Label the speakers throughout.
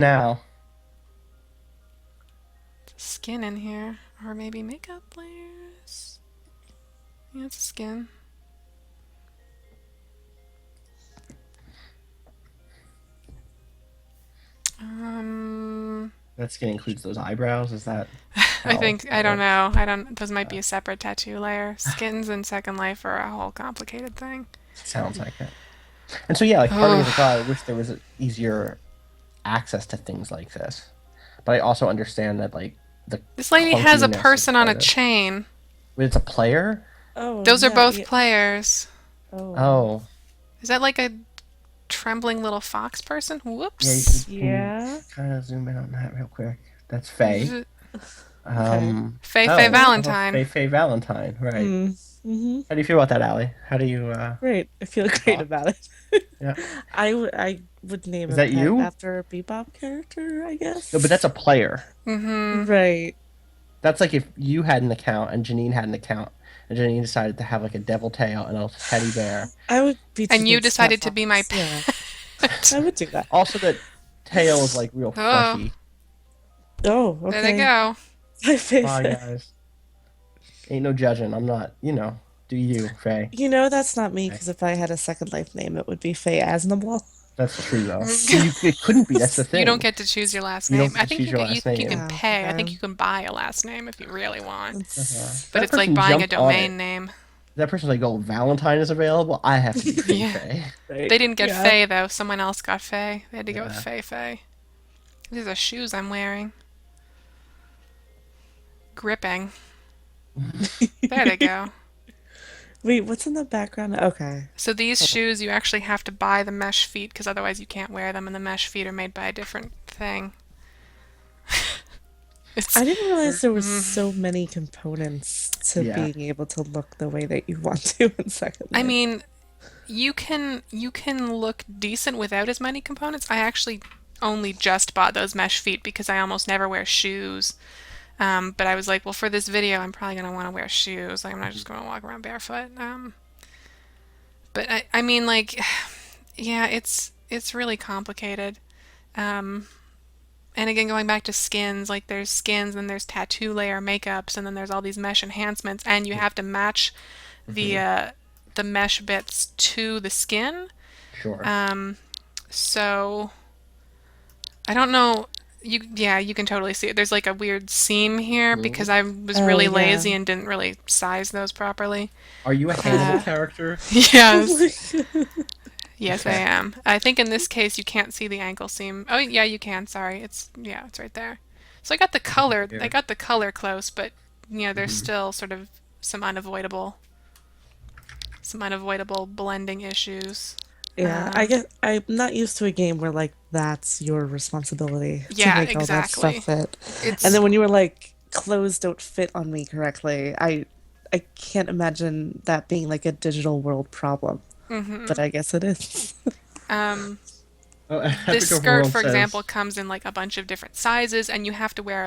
Speaker 1: Now,
Speaker 2: Skin in here. Or maybe makeup layers. Yeah, it's a skin. Um,
Speaker 1: that skin includes those eyebrows. Is that
Speaker 2: I
Speaker 1: how
Speaker 2: think,
Speaker 1: that
Speaker 2: I don't
Speaker 1: works?
Speaker 2: know. I don't, those might be a separate tattoo layer. Skins in Second Life are a whole complicated thing.
Speaker 1: Sounds like it. And so, yeah, like part of me is like, oh,
Speaker 2: Oh,
Speaker 1: I wish there was easier access to things like this. But I also understand that like the
Speaker 2: this lady has a
Speaker 1: clunkiness is
Speaker 2: person on a
Speaker 1: part of.
Speaker 2: chain.
Speaker 1: Wait, it's a player?
Speaker 3: Oh,
Speaker 2: Those are
Speaker 3: yeah,
Speaker 2: both
Speaker 3: yeah.
Speaker 2: players.
Speaker 3: Oh,
Speaker 1: Oh,
Speaker 2: Is that like a trembling little fox person?
Speaker 1: yeah.
Speaker 2: Whoops.
Speaker 1: Can you
Speaker 3: yeah.
Speaker 1: kind of zoom in on that real quick? That's Faye.
Speaker 3: Okay.
Speaker 2: Faye Faye
Speaker 1: Oh,
Speaker 3: Okay.
Speaker 2: Valentine.
Speaker 1: Faye Valentine, right?
Speaker 3: Hmm. Mm-hmm.
Speaker 1: How do you feel about that, Allie? How do you
Speaker 3: Great. I feel great
Speaker 1: thought?
Speaker 3: about it.
Speaker 1: Yeah,
Speaker 3: I would name
Speaker 1: is
Speaker 3: a
Speaker 1: that
Speaker 3: pet
Speaker 1: you?
Speaker 3: after a Bebop character, I
Speaker 1: No, but that's
Speaker 3: guess.
Speaker 1: a player.
Speaker 2: Mm-hmm.
Speaker 3: Right.
Speaker 1: That's like if you had an account and Janine had an account, and Janine decided to have like a devil tail and a teddy bear.
Speaker 3: I would be
Speaker 2: And you
Speaker 3: Janine's pet
Speaker 2: decided to be my
Speaker 3: fox. Yeah.
Speaker 2: pet.
Speaker 3: I would do that.
Speaker 1: Also, that tail is like real
Speaker 2: Oh,
Speaker 1: fleshy.
Speaker 3: Oh,
Speaker 2: there they
Speaker 3: okay.
Speaker 2: go.
Speaker 3: My
Speaker 1: Bye,
Speaker 3: favorite.
Speaker 1: guys. Ain't no judging. I'm not. Do you, Faye?
Speaker 3: That's not me,
Speaker 1: Okay.
Speaker 3: because if I had a Second Life name, it would be Faye Asnable.
Speaker 1: That's true though. Well, it couldn't be. That's the
Speaker 2: You don't
Speaker 1: thing.
Speaker 2: get to choose your last
Speaker 1: You don't
Speaker 2: name.
Speaker 1: get
Speaker 2: I
Speaker 1: to
Speaker 2: think
Speaker 1: choose
Speaker 2: you
Speaker 1: your
Speaker 2: can, you
Speaker 1: last
Speaker 2: think you can
Speaker 1: name.
Speaker 3: Oh,
Speaker 2: pay. I think
Speaker 3: okay.
Speaker 2: you can buy a last name if you really want.
Speaker 3: That's
Speaker 2: But
Speaker 1: That
Speaker 2: it's like
Speaker 1: person
Speaker 2: buying a
Speaker 1: jumped on
Speaker 2: domain
Speaker 1: it.
Speaker 2: name.
Speaker 1: That person's like, "Oh, Valentine is available. I have to be Faye
Speaker 2: Yeah.
Speaker 1: Faye."
Speaker 3: right.
Speaker 2: They didn't get
Speaker 3: Yeah.
Speaker 2: Faye though. Someone else got Faye. They had to go with
Speaker 1: Yeah.
Speaker 2: Faye Faye. These are shoes I'm wearing. Gripping. There they go.
Speaker 3: Wait, what's in the background? Okay.
Speaker 2: So these
Speaker 3: Hold on.
Speaker 2: shoes you actually have to buy the mesh feet because otherwise you can't wear them, and the mesh feet are made by a different thing. It's
Speaker 3: I didn't realize there was
Speaker 2: mm,
Speaker 3: so many components to
Speaker 1: Yeah.
Speaker 3: being able to look the way that you want to in Second
Speaker 2: I
Speaker 3: Life.
Speaker 2: mean, you can look decent without as many components. I actually only just bought those mesh feet because I almost never wear shoes. But I was like, well, for this video, I'm probably gonna want to wear shoes. Like, I'm not just gonna walk around barefoot. But I mean, like, yeah, it's really complicated. Um, and again, going back to skins, like there's skins, and there's tattoo layer makeups, and then there's all these mesh enhancements, and you have to match the
Speaker 1: Hmm.
Speaker 2: uh, the mesh bits to the skin.
Speaker 1: Sure.
Speaker 2: Um, so I don't know. Yeah, you can totally see it. There's like a weird seam here because
Speaker 1: Mhm.
Speaker 2: I was
Speaker 3: Oh
Speaker 2: really
Speaker 3: yeah.
Speaker 2: lazy and didn't really size those properly.
Speaker 1: Are you a Hannibal
Speaker 2: Uh,
Speaker 1: character?
Speaker 3: Oh
Speaker 2: yes,
Speaker 3: my God.
Speaker 2: yes, I
Speaker 1: Okay.
Speaker 2: am. I think in this case you can't see the ankle seam. Oh, yeah, you can. Sorry, it's right there. So I got the color. I
Speaker 1: Weird.
Speaker 2: got the color close, but there's
Speaker 1: Hmm.
Speaker 2: still sort of some unavoidable, some unavoidable blending issues.
Speaker 3: Yeah, I
Speaker 2: Um,
Speaker 3: guess I'm not used to a game where like that's your responsibility to
Speaker 2: yeah,
Speaker 3: make all that stuff
Speaker 2: exactly.
Speaker 3: fit. And
Speaker 2: It's
Speaker 3: then when you were like, clothes don't fit on me correctly, I can't imagine that being like a digital world problem. But I guess it is.
Speaker 2: um,
Speaker 1: Oh,
Speaker 2: this
Speaker 1: Epic
Speaker 2: skirt,
Speaker 1: Overworld
Speaker 2: for example,
Speaker 1: says.
Speaker 2: comes in like a bunch of different sizes, and you have to wear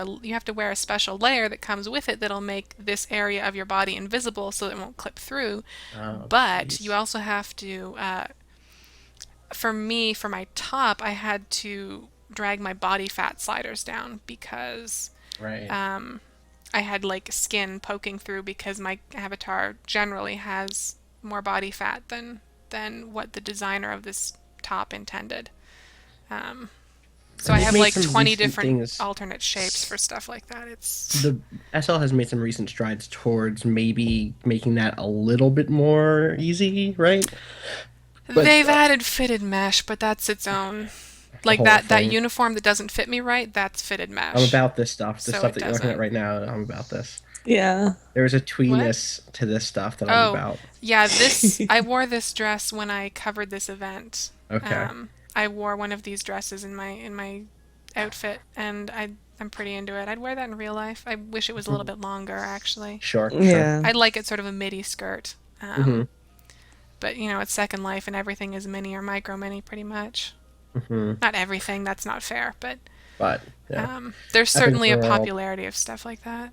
Speaker 2: a special layer that comes with it that'll make this area of your body invisible so it won't clip through.
Speaker 1: Oh,
Speaker 2: But you
Speaker 1: jeez.
Speaker 2: also have to, for me, for my top, I had to drag my body fat sliders down because
Speaker 1: Right.
Speaker 2: um, I had like skin poking through because my avatar generally has more body fat than what the designer of this top intended. Um, so
Speaker 1: And
Speaker 2: I
Speaker 1: they've
Speaker 2: have
Speaker 1: made
Speaker 2: like
Speaker 1: some
Speaker 2: 20
Speaker 1: recent
Speaker 2: different
Speaker 1: things.
Speaker 2: alternate shapes for stuff like that. It's
Speaker 1: The SL has made some recent strides towards maybe making that a little bit more easy, right? But
Speaker 2: they've added fitted mesh, but that's its own
Speaker 1: the
Speaker 2: like
Speaker 1: whole
Speaker 2: that
Speaker 1: thing.
Speaker 2: uniform that doesn't fit me right, that's fitted
Speaker 1: I'm
Speaker 2: mesh.
Speaker 1: about this stuff. The
Speaker 2: So
Speaker 1: stuff
Speaker 2: it
Speaker 1: that you're looking at
Speaker 2: doesn't.
Speaker 1: right now, I'm about this.
Speaker 3: Yeah.
Speaker 1: There is a
Speaker 2: What?
Speaker 1: tweeness to this stuff that I'm
Speaker 2: Oh,
Speaker 1: about.
Speaker 2: yeah, this I wore this dress when I covered this event.
Speaker 1: Okay.
Speaker 2: I wore one of these dresses in my outfit, and I'm pretty into it. I'd wear that in real life. I wish it was a little
Speaker 1: Mhm.
Speaker 2: bit longer, actually.
Speaker 1: Sure, sure.
Speaker 3: Yeah.
Speaker 2: I'd like it sort of a midi skirt.
Speaker 1: Hmm.
Speaker 2: But it's Second Life, and everything is mini or micro mini pretty much.
Speaker 1: Hmm.
Speaker 2: Not everything, that's not fair, but
Speaker 1: But yeah,
Speaker 2: there's
Speaker 1: Epic
Speaker 2: certainly a
Speaker 1: World.
Speaker 2: popularity of stuff like that.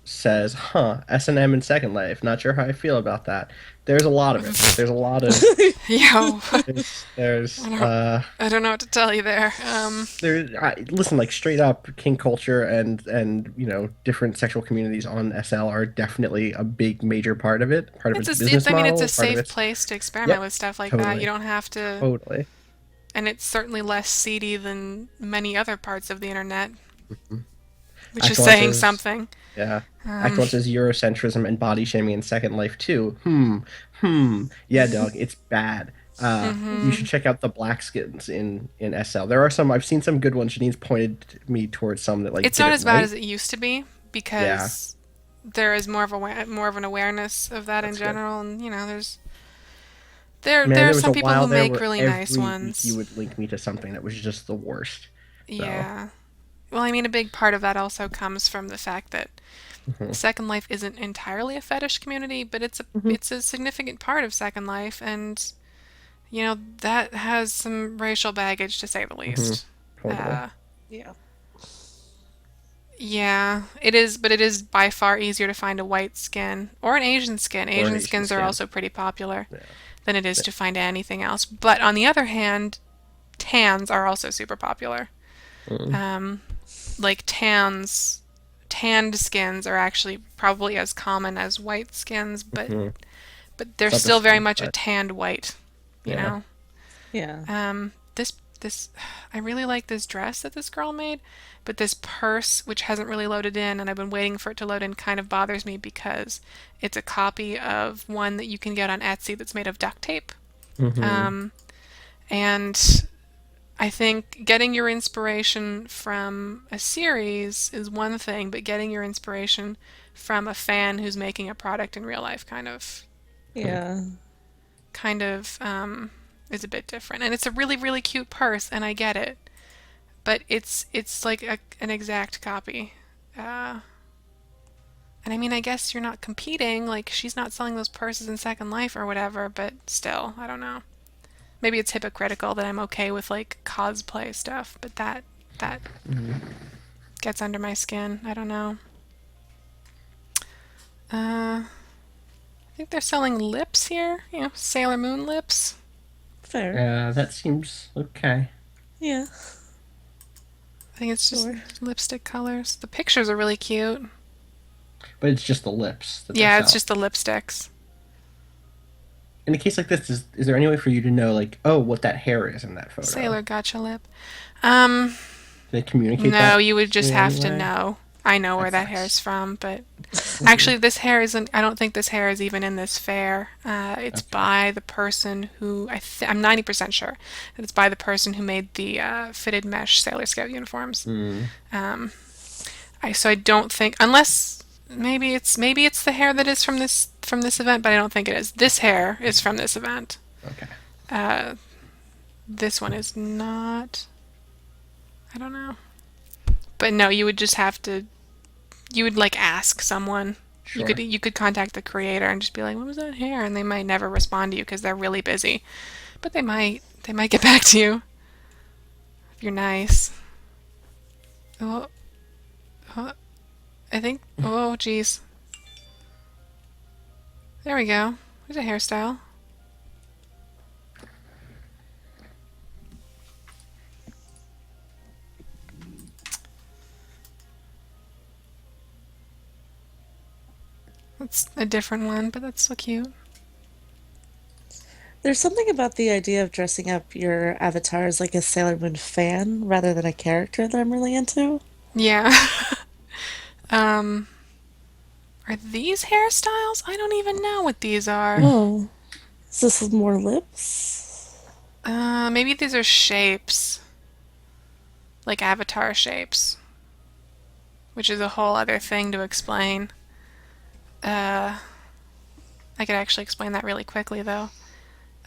Speaker 1: says, "Huh, S&M in Second Life. Not sure how I feel about that." There's a lot of it. There's a lot of
Speaker 2: Yo, I
Speaker 1: there's
Speaker 2: don't, I don't know what to tell you there.
Speaker 1: listen, like straight up kink culture and different sexual communities on SL are definitely a big major part of it. Part of its business
Speaker 2: I mean, it's a
Speaker 1: model. Part of
Speaker 2: safe
Speaker 1: its
Speaker 2: place to experiment
Speaker 1: yep,
Speaker 2: with stuff like that. You
Speaker 1: totally,
Speaker 2: don't have to,
Speaker 1: totally.
Speaker 2: and it's certainly less seedy than many other parts of the internet,
Speaker 1: Mhm.
Speaker 2: which is
Speaker 1: Act one
Speaker 2: saying
Speaker 1: says,
Speaker 2: something.
Speaker 1: yeah. Act
Speaker 2: Um,
Speaker 1: one says Eurocentrism and body shaming in Second Life too. Yeah, dog, it's bad. You
Speaker 2: hmm
Speaker 1: should check out the black skins in SL. There are some I've seen some good ones. Janine's pointed me towards some that like
Speaker 2: It's
Speaker 1: did
Speaker 2: not
Speaker 1: it
Speaker 2: as bad
Speaker 1: right.
Speaker 2: as it used to be
Speaker 1: Yeah,
Speaker 2: because there is more of an awareness of that in
Speaker 1: that's good.
Speaker 2: general, and
Speaker 1: Man,
Speaker 2: there are
Speaker 1: there was
Speaker 2: some
Speaker 1: a
Speaker 2: people
Speaker 1: while
Speaker 2: who
Speaker 1: there
Speaker 2: make
Speaker 1: where
Speaker 2: really nice
Speaker 1: every week you
Speaker 2: ones.
Speaker 1: would link me to something that was just the worst. So,
Speaker 2: Yeah. Well, I mean, a big part of that also comes from the fact that
Speaker 1: mhm,
Speaker 2: Second Life isn't entirely a fetish community, but
Speaker 1: mhm,
Speaker 2: it's a significant part of Second Life, and that has some racial baggage to say the
Speaker 1: mhm,
Speaker 2: least.
Speaker 1: totally.
Speaker 2: Uh,
Speaker 3: Yeah.
Speaker 2: yeah, it is, but it is by far easier to find a white skin or an Asian skin.
Speaker 1: Or an
Speaker 2: Asian
Speaker 1: Asian
Speaker 2: skins are
Speaker 1: skin.
Speaker 2: also pretty popular
Speaker 1: Yeah.
Speaker 2: than it is
Speaker 1: Yeah.
Speaker 2: to find anything else. But on the other hand, tans are also super popular.
Speaker 1: Mm,
Speaker 2: Um, like tanned skins are actually probably as common as white skins,
Speaker 1: mhm.
Speaker 2: but they're
Speaker 1: It's not the
Speaker 2: still very
Speaker 1: same,
Speaker 2: much a
Speaker 1: but
Speaker 2: tanned white, you
Speaker 1: yeah.
Speaker 2: know.
Speaker 3: Yeah.
Speaker 2: This I really like this dress that this girl made, but this purse, which hasn't really loaded in, and I've been waiting for it to load in, kind of bothers me because it's a copy of one that you can get on Etsy that's made of duct tape.
Speaker 1: Hmm.
Speaker 2: Um, and I think getting your inspiration from a series is one thing, but getting your inspiration from a fan who's making a product in real life
Speaker 3: Yeah.
Speaker 2: kind of is a bit different. And it's a really, really cute purse, and I get it, but it's like an exact copy. Uh, and I mean, I guess you're not competing. Like she's not selling those purses in Second Life or whatever, but still, I don't know. Maybe it's hypocritical that I'm okay with like cosplay stuff, but that gets under my skin. I don't know. I think they're selling lips here. Sailor Moon lips.
Speaker 3: Fair.
Speaker 1: Yeah, that seems okay.
Speaker 3: Yeah.
Speaker 2: I think it's just
Speaker 3: Sure.
Speaker 2: lipstick colors. The pictures are really cute.
Speaker 1: But it's just the lips that they're
Speaker 2: Yeah, it's
Speaker 1: selling.
Speaker 2: just the lipsticks.
Speaker 1: In a case like this, is there any way for you to know, like, oh, what that hair is in that photo?
Speaker 2: Sailor gotcha lip. Um,
Speaker 1: They communicate
Speaker 2: no,
Speaker 1: that
Speaker 2: you would
Speaker 1: to
Speaker 2: just
Speaker 1: you in any
Speaker 2: have to
Speaker 1: way?
Speaker 2: know. I know where
Speaker 1: That
Speaker 2: that hair
Speaker 1: sucks.
Speaker 2: is from, but
Speaker 1: Mhm.
Speaker 2: actually, this hair isn't. I don't think this hair is even in this fair. It's
Speaker 1: Okay.
Speaker 2: by the person who I'm 90% sure that it's by the person who made the fitted mesh Sailor Scout uniforms.
Speaker 1: Mm,
Speaker 2: Um, so I don't think unless maybe it's the hair that is from this event, but I don't think it is. This hair is from this event.
Speaker 1: okay.
Speaker 2: Uh, this one is not. I don't know. But no, you would just have to. You would like ask someone.
Speaker 1: Sure.
Speaker 2: You could contact the creator and just be like, "What was that hair?" And they might never respond to you because they're really busy. But they might get back to you if you're nice. Oh, oh I think. Oh, geez. There we go. There's a hairstyle. That's a different one, but that's so cute.
Speaker 3: There's something about the idea of dressing up your avatar as like a Sailor Moon fan rather than a character that I'm really into.
Speaker 2: Yeah. um, are these hairstyles? I don't even know what these are.
Speaker 3: Oh, is this more lips?
Speaker 2: Maybe these are shapes, like avatar shapes, which is a whole other thing to explain. Uh, I could actually explain that really quickly though.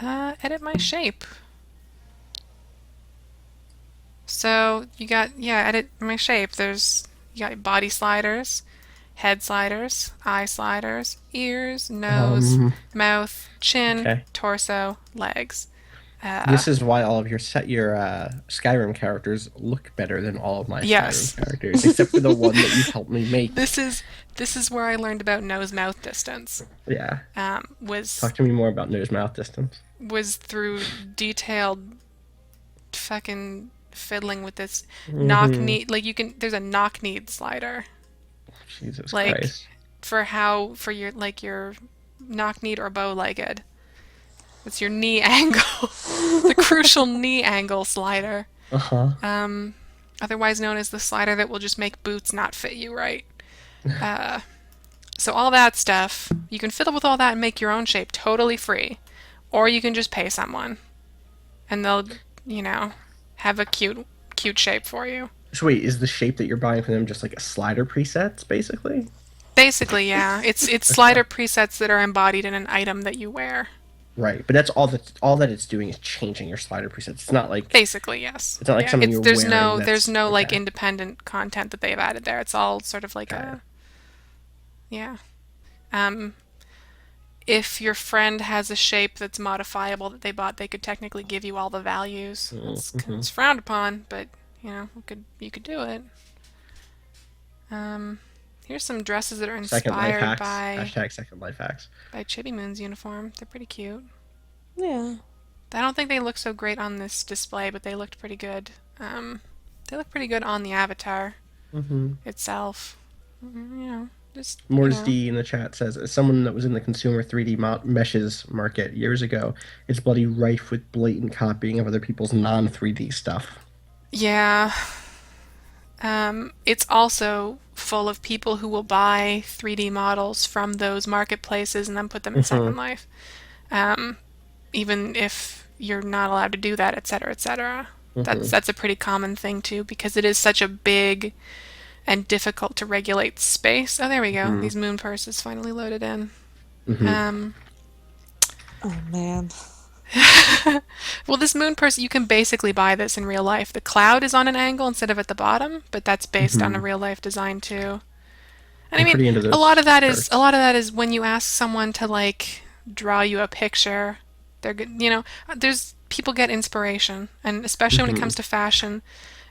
Speaker 2: Edit my shape. So you got, yeah, edit my shape. You got body sliders, head sliders, eye sliders, ears, nose,
Speaker 1: Um,
Speaker 2: mouth, chin,
Speaker 1: okay.
Speaker 2: torso, legs.
Speaker 1: This is why all of your Skyrim characters look better than all of my Skyrim
Speaker 2: Yes,
Speaker 1: characters, except for the one that you helped me make.
Speaker 2: this is this is where I learned about nose mouth distance.
Speaker 1: Yeah.
Speaker 2: Was
Speaker 1: Talk to me more about nose mouth distance.
Speaker 2: through detailed fucking fiddling with this knock
Speaker 1: Hmm.
Speaker 2: knee. Like you can, there's a knock knee slider.
Speaker 1: Jesus
Speaker 2: Like
Speaker 1: Christ.
Speaker 2: for your like your knock kneed or bow legged. It's your knee angle, the crucial knee angle slider.
Speaker 1: Uh-huh.
Speaker 2: Um, Otherwise known as the slider that will just make boots not fit you right. Uh, so all that stuff, you can fiddle with all that and make your own shape totally free, or you can just pay someone, and they'll, you know, have a cute shape for you.
Speaker 1: So wait, is the shape that you're buying from them just like a slider presets, basically?
Speaker 2: Basically, yeah, it's
Speaker 1: Okay.
Speaker 2: slider presets that are embodied in an item that you wear.
Speaker 1: Right, but that's all that it's doing is changing your slider presets.
Speaker 2: Basically, yes.
Speaker 1: It's not like
Speaker 2: Yeah,
Speaker 1: something
Speaker 2: it's
Speaker 1: you're wearing
Speaker 2: there's
Speaker 1: that's
Speaker 2: no like
Speaker 1: okay.
Speaker 2: independent content that they've added there. It's all sort of like
Speaker 1: Got it.
Speaker 2: a yeah. Um, if your friend has a shape that's modifiable that they bought, they could technically give you all the values.
Speaker 1: Mm-hmm.
Speaker 2: It's frowned upon, but you could do it. Here's some dresses that are
Speaker 1: Second life
Speaker 2: inspired
Speaker 1: hacks. Hashtag second life hacks.
Speaker 2: by Chibi Moon's uniform. They're pretty cute.
Speaker 3: Yeah.
Speaker 2: I don't think they look so great on this display, but they looked pretty good. Um, they look pretty good on the avatar
Speaker 1: Mm-hmm.
Speaker 2: itself. Just
Speaker 1: Morris D in the chat says, as someone that was in the consumer 3D meshes market years ago, it's bloody rife with blatant copying of other people's non 3D stuff.
Speaker 2: yeah. It's also full of people who will buy 3D models from those marketplaces and then put them in
Speaker 1: Mm-hmm.
Speaker 2: Second Life, um, even if you're not allowed to do that, etc., etc.
Speaker 1: Mm-hmm.
Speaker 2: That's a pretty common thing too, because it is such a big and difficult to regulate space. Oh, there we go.
Speaker 1: Mm-hmm.
Speaker 2: These moon purses finally loaded in.
Speaker 1: Mm-hmm.
Speaker 2: Um,
Speaker 3: Oh man.
Speaker 2: well, this moon purse, you can basically buy this in real life. The cloud is on an angle instead of at the bottom, but that's based on a
Speaker 1: Mm-hmm.
Speaker 2: real life design too. And I
Speaker 1: I'm
Speaker 2: mean,
Speaker 1: pretty into this
Speaker 2: a
Speaker 1: purse.
Speaker 2: lot of that is when you ask someone to like draw you a picture. They're good, there's people get inspiration, and especially when it
Speaker 1: Mm-hmm.
Speaker 2: comes to fashion,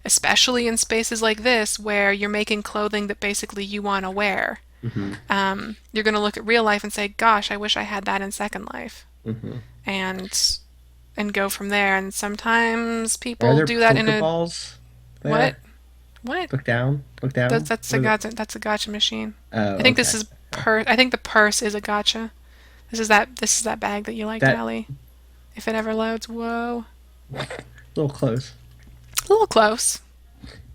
Speaker 2: especially in spaces like this where you're making clothing that basically you want to wear.
Speaker 1: Mm-hmm.
Speaker 2: You're going to look at real life and say, "Gosh, I wish I had that in Second Life,"
Speaker 1: Mm-hmm.
Speaker 2: and go from there. And sometimes
Speaker 1: Are
Speaker 2: people
Speaker 1: there
Speaker 2: do that in a
Speaker 1: Pokeballs
Speaker 2: what?
Speaker 1: there?
Speaker 2: What?
Speaker 1: Look down. Look down.
Speaker 2: That's
Speaker 1: What
Speaker 2: a
Speaker 1: is it?
Speaker 2: gotcha. That's a gotcha machine.
Speaker 1: Oh,
Speaker 2: I think this
Speaker 1: okay.
Speaker 2: is
Speaker 1: Okay.
Speaker 2: I think the purse is a gotcha. This is that bag that you liked,
Speaker 1: That
Speaker 2: Allie. If it ever loads, whoa,
Speaker 1: little close.
Speaker 2: a little close.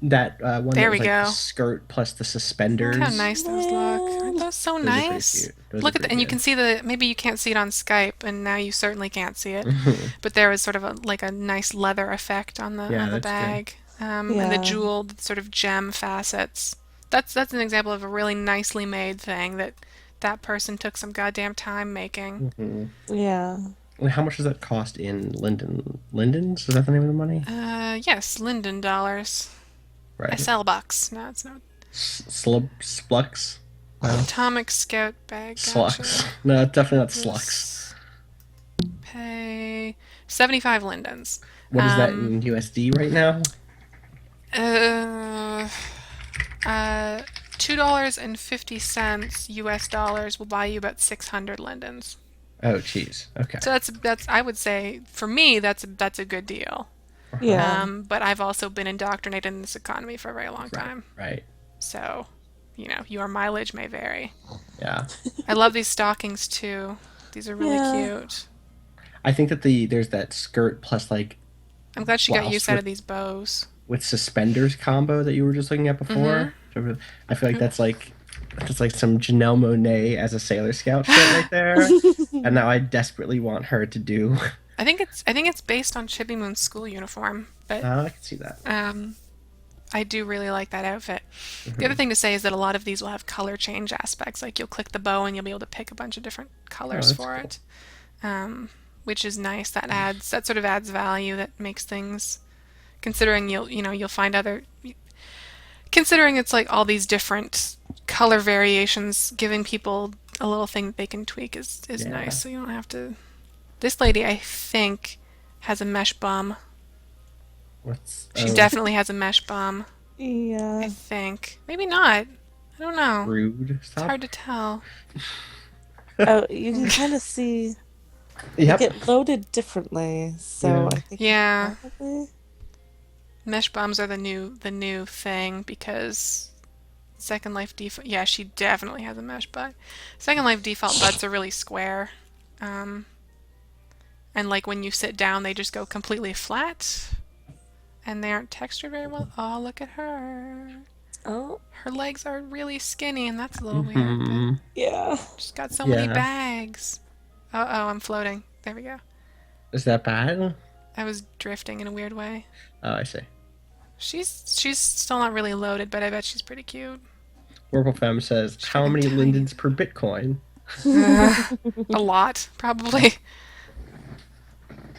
Speaker 1: That one that
Speaker 2: There
Speaker 1: was
Speaker 2: we
Speaker 1: like the
Speaker 2: go.
Speaker 1: skirt plus the
Speaker 2: Look how
Speaker 1: suspenders.
Speaker 2: nice those look. Aren't
Speaker 3: Man.
Speaker 2: those so
Speaker 1: Those are pretty
Speaker 2: nice?
Speaker 1: cute. Those are
Speaker 2: Look at
Speaker 1: pretty
Speaker 2: and you can
Speaker 1: good.
Speaker 2: see maybe you can't see it on Skype, and now you certainly can't see it.
Speaker 1: Mhm.
Speaker 2: But there was sort of like a nice leather effect on
Speaker 1: Yeah,
Speaker 2: the
Speaker 1: that's good.
Speaker 2: bag, and the
Speaker 3: Yeah.
Speaker 2: jeweled sort of gem facets. That's an example of a really nicely made thing that person took some goddamn time making.
Speaker 1: Hmm.
Speaker 3: Yeah.
Speaker 1: And how much does that cost in Linden's? Is that the name of the money?
Speaker 2: Yes, Linden dollars.
Speaker 1: Right.
Speaker 2: SL bucks. No, it's not.
Speaker 1: Splux? No.
Speaker 2: Atomic Scout bag.
Speaker 1: Slux.
Speaker 2: Gotcha.
Speaker 1: No, definitely not Slux.
Speaker 2: Let's pay 75 Lindens.
Speaker 1: What is that
Speaker 2: Um,
Speaker 1: in USD right now?
Speaker 2: uh, uh, $2.50 US dollars will buy you about 600 Lindens.
Speaker 1: Oh, geez. Okay.
Speaker 2: So that's I would say for me that's a good deal.
Speaker 1: Uh-huh.
Speaker 3: Yeah.
Speaker 2: But I've also been indoctrinated in this economy for a very long
Speaker 1: Right.
Speaker 2: time.
Speaker 1: Right.
Speaker 2: So, your mileage may vary.
Speaker 1: Yeah.
Speaker 2: I love these stockings too. These are really
Speaker 3: Yeah.
Speaker 2: cute.
Speaker 1: I think that there's that skirt plus like
Speaker 2: I'm glad she got use
Speaker 1: blouse
Speaker 2: out
Speaker 1: with
Speaker 2: of these bows.
Speaker 1: suspenders combo that you were just looking at before. So I feel like that's like some Janelle Monáe as a Sailor Scout shit right there. And now I desperately want her to do.
Speaker 2: I think it's based on Chibi Moon's school uniform, but
Speaker 1: I can see that.
Speaker 2: I do really like that outfit. The other
Speaker 1: Hmm.
Speaker 2: thing to say is that a lot of these will have color change aspects. Like you'll click the bow and you'll be able to pick a bunch of different
Speaker 1: Oh,
Speaker 2: colors
Speaker 1: that's
Speaker 2: for
Speaker 1: cool.
Speaker 2: it, which is nice. That sort of adds value. That makes things considering you'll find other considering it's like all these different color variations, giving people a little thing that they can tweak is
Speaker 1: Yeah.
Speaker 2: nice. So you don't have to. This lady, I think, has a mesh bum.
Speaker 1: What's
Speaker 2: She definitely has a mesh bum. I
Speaker 3: Yeah.
Speaker 2: think. Maybe not. I don't know.
Speaker 1: rude?
Speaker 2: It's
Speaker 1: Stop.
Speaker 2: hard to tell.
Speaker 3: Oh, you can kind of see they
Speaker 1: Yep.
Speaker 3: get loaded differently, so
Speaker 1: Yeah.
Speaker 3: I think
Speaker 2: Yeah.
Speaker 3: probably.
Speaker 2: Mesh bums are the new thing because Second Life default. Yeah, she definitely has a mesh butt. Second Life default butts are really square. Um, and like when you sit down, they just go completely flat and they aren't textured very well. Oh, look at her.
Speaker 3: Oh,
Speaker 2: Her legs are really skinny, and that's a little weird, but
Speaker 1: Hmm.
Speaker 3: yeah.
Speaker 2: she's got so many
Speaker 1: Yeah.
Speaker 2: bags. Uh oh, I'm floating. There we go.
Speaker 1: Is that bad?
Speaker 2: I was drifting in a weird way.
Speaker 1: Oh, I see.
Speaker 2: She's still not really loaded, but I bet she's pretty cute.
Speaker 1: Orbital Femme says,
Speaker 2: She's
Speaker 1: "How
Speaker 2: freaking
Speaker 1: many
Speaker 2: tiny.
Speaker 1: lindens per Bitcoin?"
Speaker 2: A lot, probably.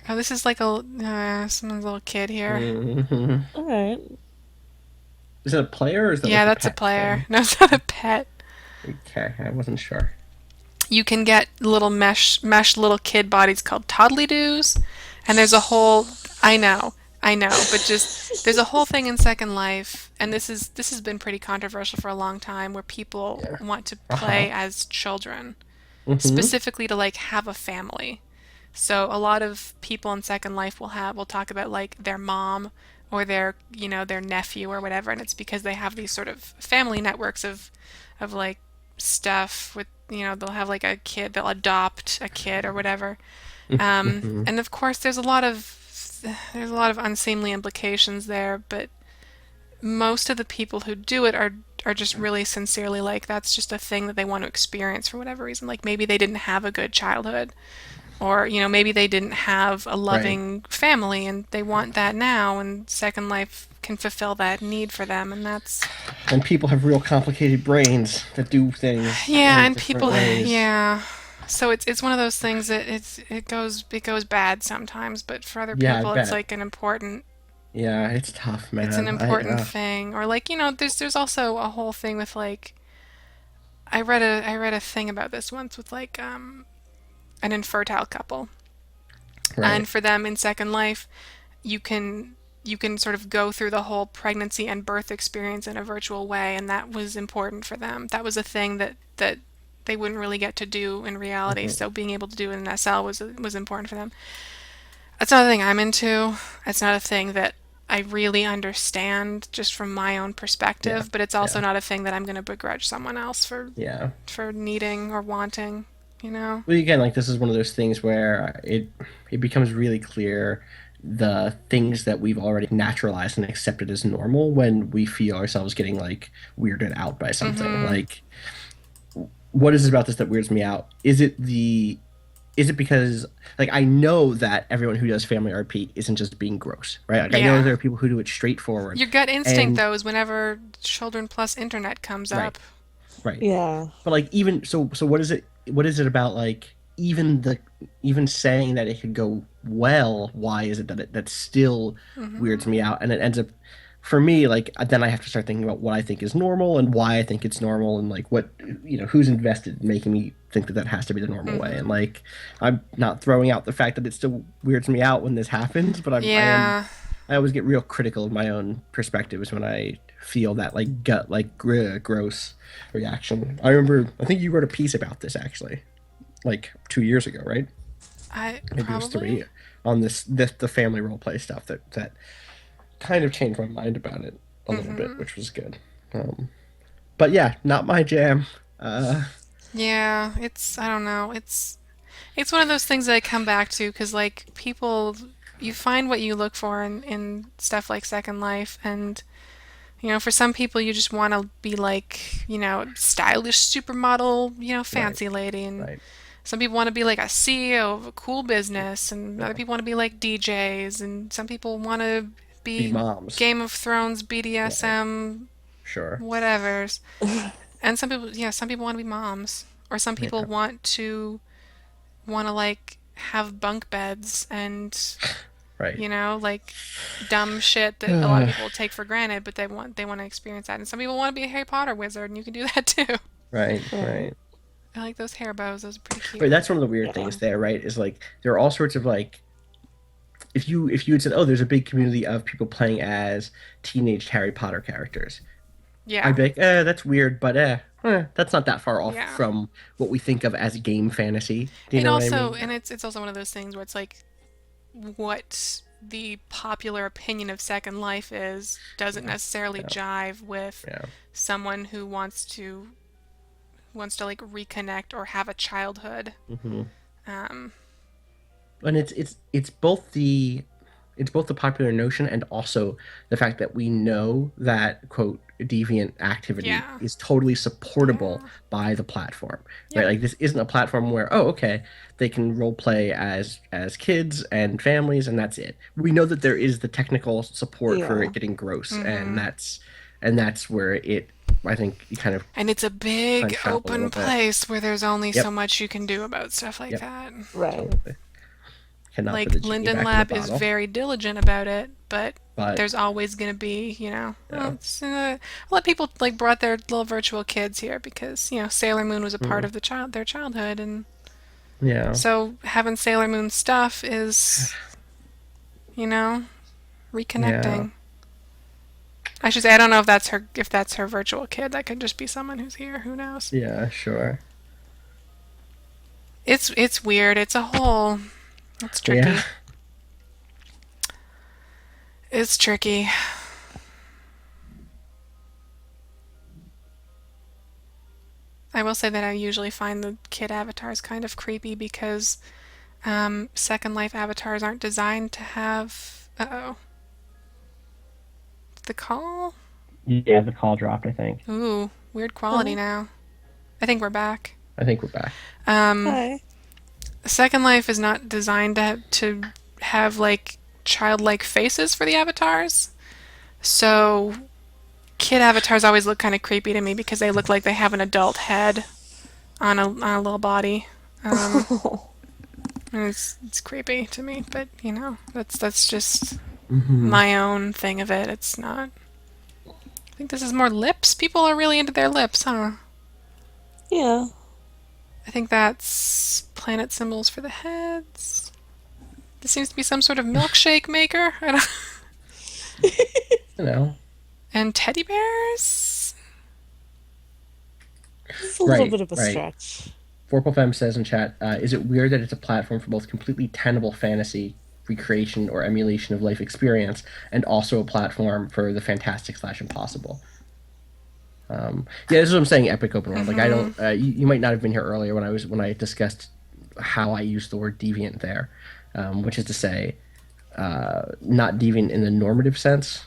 Speaker 2: Oh, this is like someone's little kid here.
Speaker 1: Hmm.
Speaker 3: All right.
Speaker 1: Is it a player or is that
Speaker 2: Yeah,
Speaker 1: like a
Speaker 2: that's a
Speaker 1: pet
Speaker 2: player.
Speaker 1: thing?
Speaker 2: No, it's not a pet.
Speaker 1: Okay, I wasn't sure.
Speaker 2: You can get little mesh little kid bodies called toddly doos, and there's a whole. I know, but just there's a whole thing in Second Life, and this has been pretty controversial for a long time, where people
Speaker 1: Yeah.
Speaker 2: want to
Speaker 1: Uh huh.
Speaker 2: play as children,
Speaker 1: Mm-hmm.
Speaker 2: specifically to like have a family. So a lot of people in Second Life will talk about like their mom or their nephew or whatever, and it's because they have these sort of family networks of like stuff with they'll have like a kid, they'll adopt a kid or whatever.
Speaker 1: Mm-hmm.
Speaker 2: And of course there's a lot of unseemly implications there, but most of the people who do it are just really sincerely like that's just a thing that they want to experience for whatever reason. Like maybe they didn't have a good childhood or, maybe they didn't have a
Speaker 1: Right.
Speaker 2: loving family and they want that now, and Second Life can fulfill that need for them. And that's,
Speaker 1: And people have real complicated brains that do things
Speaker 2: yeah,
Speaker 1: in
Speaker 2: and
Speaker 1: different
Speaker 2: people,
Speaker 1: ways.
Speaker 2: yeah. So it's one of those things that it goes bad sometimes, but for other
Speaker 1: Yeah, I
Speaker 2: people, it's
Speaker 1: bet.
Speaker 2: like an important
Speaker 1: Yeah, it's tough,
Speaker 2: it's an
Speaker 1: man.
Speaker 2: important thing. Or like, there's also a whole thing with like I read a thing about this once with like an infertile couple.
Speaker 1: Right.
Speaker 2: And for them in Second Life, you can you can sort of go through the whole pregnancy and birth experience in a virtual way, and that was important for them. That was a thing that they wouldn't really get to do in reality.
Speaker 1: Hmm.
Speaker 2: So being able to do it in SL was important for them. That's not a thing I'm into. It's not a thing that I really understand just from my own
Speaker 1: Yeah.
Speaker 2: perspective, but it's also
Speaker 1: Yeah.
Speaker 2: not a thing that I'm going to begrudge someone else
Speaker 1: Yeah.
Speaker 2: for needing or wanting, you know?
Speaker 1: Well, again, like this is one of those things where it becomes really clear the things that we've already naturalized and accepted as normal when we feel ourselves getting like weirded out by something.
Speaker 2: Mhm.
Speaker 1: Like, what is it about this that weirds me out? Is it because like I know that everyone who does family RP isn't just being gross, right? Like I know
Speaker 2: Yeah.
Speaker 1: there are people who do it straightforward,
Speaker 2: Your gut instinct
Speaker 1: and
Speaker 2: though is whenever Children Plus Internet comes
Speaker 1: right,
Speaker 2: up.
Speaker 1: right.
Speaker 3: Yeah.
Speaker 1: But like even so what is it? What is it about like even saying that it could go well? Why is it that still weirds
Speaker 2: Mhm.
Speaker 1: me out? And it ends up for me like then I have to start thinking about what I think is normal and why I think it's normal and like what who's invested in making me think that that has to be the normal way. And
Speaker 2: Mhm.
Speaker 1: like I'm not throwing out the fact that it still weirds me out when this happens, but
Speaker 2: Yeah.
Speaker 1: I always get real critical of my own perspectives when I feel that like gut like gross reaction. I remember I think you wrote a piece about this actually like 2 years ago, right?
Speaker 2: I
Speaker 1: Maybe it was
Speaker 2: probably.
Speaker 1: three on this the family role play stuff that kind of changed my mind about it a little bit,
Speaker 2: Mhm.
Speaker 1: which was good. But yeah, not my jam.
Speaker 2: Yeah, I don't know. It's one of those things that I come back to because like people you find what you look for in stuff like Second Life, and for some people you just want to be like, stylish supermodel,
Speaker 1: Right,
Speaker 2: fancy lady, and
Speaker 1: right.
Speaker 2: some people want to be like a CEO of a cool business, and other
Speaker 1: Yeah.
Speaker 2: people want to be like DJs, and some people want to
Speaker 1: Be
Speaker 2: be
Speaker 1: moms.
Speaker 2: Game of Thrones,
Speaker 1: Right.
Speaker 2: BDSM,
Speaker 1: Sure.
Speaker 2: whatevers. And some people want to be moms, or some people
Speaker 1: Yeah.
Speaker 2: want to like have bunk beds and
Speaker 1: Right.
Speaker 2: like dumb shit that a lot of people will take for granted, but they want to experience that. And some people want to be a Harry Potter wizard, and you can do that too.
Speaker 1: Right.
Speaker 3: Right.
Speaker 1: Right.
Speaker 2: I like those hair bows; those are pretty
Speaker 1: Right.
Speaker 2: cute.
Speaker 1: That's one of the weird
Speaker 3: Yeah.
Speaker 1: things there, right? Is like there are all sorts of like if you had said, oh, there's a big community of people playing as teenage Harry Potter characters,
Speaker 2: Yeah.
Speaker 1: I'd be like, that's weird, but that's not that far off
Speaker 2: Yeah.
Speaker 1: from what we think of as game fantasy. Do you
Speaker 2: It
Speaker 1: know what I
Speaker 2: also,
Speaker 1: mean?
Speaker 2: and it's also one of those things where it's like what the popular opinion of Second Life is doesn't
Speaker 1: Yeah,
Speaker 2: necessarily
Speaker 1: yeah,
Speaker 2: jive with
Speaker 1: yeah.
Speaker 2: someone who wants to like reconnect or have a childhood.
Speaker 1: Hmm.
Speaker 2: Um,
Speaker 1: And it's both the popular notion and also the fact that we know that quote deviant activity
Speaker 2: yeah.
Speaker 1: is totally supportable
Speaker 2: Yeah.
Speaker 1: by the platform, right?
Speaker 2: Yep.
Speaker 1: Like this isn't a platform where, oh, okay, they can role play as kids and families and that's it. We know that there is the technical support for it
Speaker 3: Yeah.
Speaker 1: getting gross, and
Speaker 2: Mm-hmm.
Speaker 1: that's where it, I think, kind of
Speaker 2: And it's a big
Speaker 1: clenched up a little
Speaker 2: open
Speaker 1: bit.
Speaker 2: place where there's only so
Speaker 1: Yep,
Speaker 2: much you can do about stuff like
Speaker 1: yep,
Speaker 2: that.
Speaker 3: Right.
Speaker 1: totally. Cannot put
Speaker 2: Like
Speaker 1: the genie
Speaker 2: Linden
Speaker 1: back in the
Speaker 2: Lab is
Speaker 1: bottle,
Speaker 2: very diligent about it, but
Speaker 1: but
Speaker 2: there's always going to be,
Speaker 1: yeah.
Speaker 2: a lot of people like brought their little virtual kids here because, Sailor Moon was a part
Speaker 1: Mm,
Speaker 2: of their childhood, and
Speaker 1: yeah.
Speaker 2: so having Sailor Moon stuff is, you know,
Speaker 1: Yeah.
Speaker 2: reconnecting. I should say I don't know if that's her virtual kid. That could just be someone who's here. Who knows?
Speaker 1: Yeah, sure.
Speaker 2: It's weird. It's
Speaker 1: Yeah.
Speaker 2: tricky. It's tricky. I will say that I usually find the kid avatars kind of creepy because Second Life avatars aren't designed to have. Uh-oh. The call?
Speaker 1: Yeah, the call dropped, I think.
Speaker 2: Ooh, weird quality
Speaker 3: Oh,
Speaker 2: now. I think we're back.
Speaker 1: I think we're back.
Speaker 2: Um,
Speaker 3: hi.
Speaker 2: Second Life is not designed to have like childlike faces for the avatars. So kid avatars always look kind of creepy to me because they look like they have an adult head on a little body. Um, and it's creepy to me, but that's just
Speaker 1: Hmm.
Speaker 2: my own thing of it. It's not. I think this is more lips. People are really into their lips, huh?
Speaker 3: Yeah.
Speaker 2: I think that's planet symbols for the heads. This seems to be some sort of milkshake maker. I don't.
Speaker 1: You know,
Speaker 2: And teddy bears.
Speaker 3: It's a little
Speaker 1: right,
Speaker 3: bit of a
Speaker 1: right.
Speaker 3: stretch.
Speaker 1: Forpal says in chat, is it weird that it's a platform for both completely tenable fantasy recreation or emulation of life experience and also a platform for the fantastic slash impossible? Yeah, this is what I'm saying. Epic open world. Like I
Speaker 2: Mm-hmm.
Speaker 1: don't. You might not have been here earlier when I discussed how I used the word deviant there, which is to say, not deviant in the normative sense.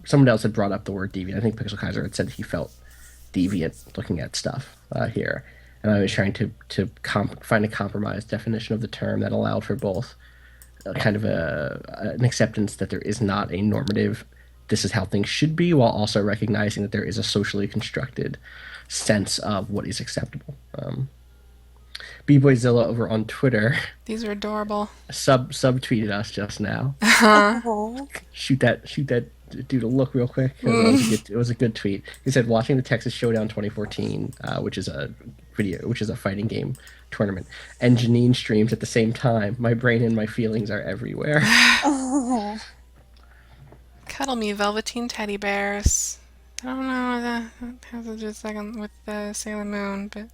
Speaker 1: Someone else had brought up the word deviant. I think Pixel Kaiser had said he felt deviant looking at stuff here, and I was trying to find a compromise definition of the term that allowed for both kind of an acceptance that there is not a normative. This is how things should be, while also recognizing that there is a socially constructed sense of what is acceptable. B-Boyzilla over on Twitter
Speaker 2: These are adorable.
Speaker 1: subtweeted us just now.
Speaker 3: Oh.
Speaker 1: Shoot that dude a look real quick. It was a good tweet. He said, "Watching the Texas Showdown 2014, which is a fighting game tournament, and Janine streams at the same time. My brain and my feelings are everywhere."
Speaker 3: Oh.
Speaker 2: Cuddle me, velveteen teddy bears. I don't know that has to do a second with the Sailor Moon, but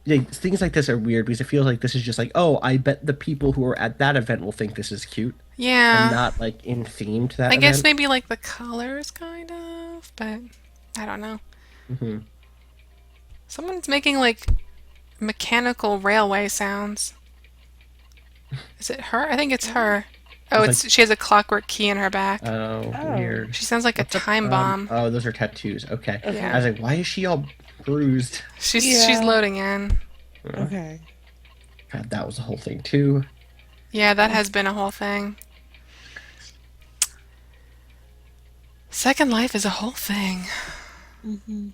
Speaker 1: Yeah, things like this are weird because it feels like this is just like, oh, I bet the people who are at that event will think this is cute, and
Speaker 2: yeah.
Speaker 1: not like in theme to that
Speaker 2: I guess
Speaker 1: event.
Speaker 2: maybe like the colors, kind of, but I don't know.
Speaker 1: Hmm.
Speaker 2: Someone's making like mechanical railway sounds. Is it her? I think it's her. Oh,
Speaker 1: It's like,
Speaker 2: it's she has a clockwork key in her back.
Speaker 1: oh,
Speaker 3: Oh.
Speaker 1: weird.
Speaker 2: She sounds like a
Speaker 1: What's up?
Speaker 2: time bomb.
Speaker 1: Oh, those are tattoos. Okay. I
Speaker 2: Yeah.
Speaker 3: Okay.
Speaker 1: was like, why is she all bruised?
Speaker 2: She's
Speaker 3: Yeah.
Speaker 2: loading in.
Speaker 1: Uh,
Speaker 3: Okay.
Speaker 1: God, that was the whole thing too.
Speaker 2: Yeah, that has been a whole thing. Second Life is a whole thing.
Speaker 3: Hmm.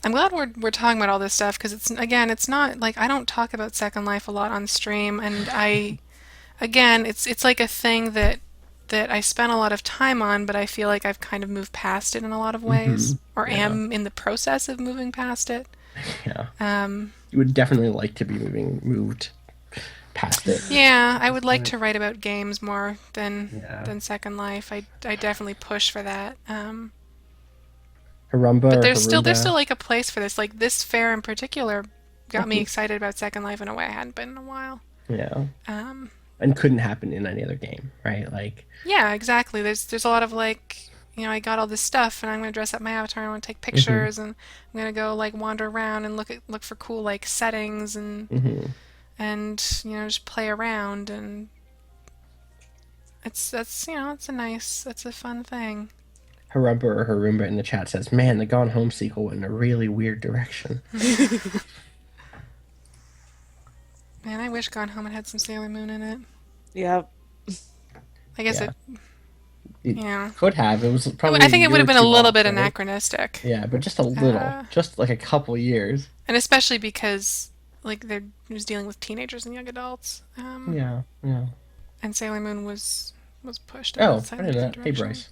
Speaker 2: I'm glad we're talking about all this stuff because it's not like I don't talk about Second Life a lot on stream, and it's like a thing that I spent a lot of time on, but I feel like I've kind of moved past it in a lot of
Speaker 1: Hmm.
Speaker 2: ways, or
Speaker 1: Yeah.
Speaker 2: am in the process of moving past it.
Speaker 1: Yeah.
Speaker 2: Um,
Speaker 1: You would definitely like to be moved past it
Speaker 2: Yeah,
Speaker 1: at
Speaker 2: I
Speaker 1: this
Speaker 2: would like
Speaker 1: point.
Speaker 2: to write about games more
Speaker 1: Yeah.
Speaker 2: than Second Life. I definitely push for that.
Speaker 1: Harumba
Speaker 2: But
Speaker 1: or
Speaker 2: there's still
Speaker 1: Harumba.
Speaker 2: like a place for this. Like this fair in particular got me
Speaker 1: Mhm.
Speaker 2: excited about Second Life in a way I hadn't been in a while.
Speaker 1: Yeah.
Speaker 2: Um,
Speaker 1: And couldn't happen in any other game, right? Like,
Speaker 2: yeah, exactly. There's a lot of like, I got all this stuff and I'm gonna dress up my avatar and I want to take
Speaker 1: hmm
Speaker 2: pictures and I'm gonna go like wander around and look for cool like settings
Speaker 1: hmm
Speaker 2: and just play around and that's a fun thing.
Speaker 1: Harumba or Harumba in the chat says, "Man, the Gone Home sequel went in a really weird direction."
Speaker 2: Man, I wish Gone Home had some Sailor Moon in it.
Speaker 3: Yeah.
Speaker 2: I guess
Speaker 1: Yeah,
Speaker 2: it,
Speaker 1: it
Speaker 2: you know,
Speaker 1: could have. It was probably
Speaker 2: I
Speaker 1: a
Speaker 2: think it
Speaker 1: year
Speaker 2: would
Speaker 1: or
Speaker 2: have been a
Speaker 1: two
Speaker 2: little
Speaker 1: off,
Speaker 2: bit
Speaker 1: right?
Speaker 2: anachronistic.
Speaker 1: Yeah, but just a little,
Speaker 2: Uh,
Speaker 1: just like a couple years.
Speaker 2: and especially because like they're he was dealing with teenagers and young adults.
Speaker 1: Yeah, yeah.
Speaker 2: And Sailor Moon was pushed in a
Speaker 1: Oh, I
Speaker 2: slightly
Speaker 1: did
Speaker 2: different
Speaker 1: that. Hey,
Speaker 2: direction.
Speaker 1: Bryce.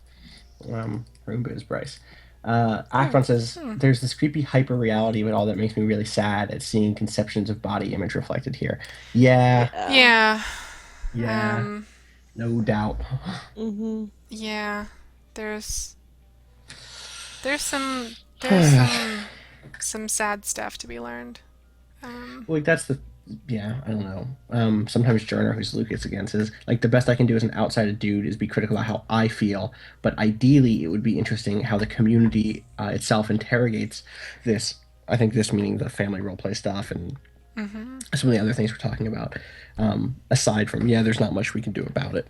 Speaker 1: Roomba is Bryce.
Speaker 2: Oh,
Speaker 1: Akron says,
Speaker 2: hmm.
Speaker 1: "There's this creepy hyper reality of it all that makes me really sad at seeing conceptions of body image reflected here." Yeah,
Speaker 3: Yeah.
Speaker 2: Yeah.
Speaker 1: yeah,
Speaker 2: Um,
Speaker 1: no doubt.
Speaker 3: Hmm.
Speaker 2: yeah. There's there's some there's some sad stuff to be learned.
Speaker 1: Like that's the yeah, I don't know. Sometimes Journer, who's Lucas against, is like the best I can do as an outsider dude is be critical about how I feel, but ideally it would be interesting how the community itself interrogates this. I think this meaning the family role play stuff and some of the other things we're talking about. Aside from yeah, there's not much we can do about it,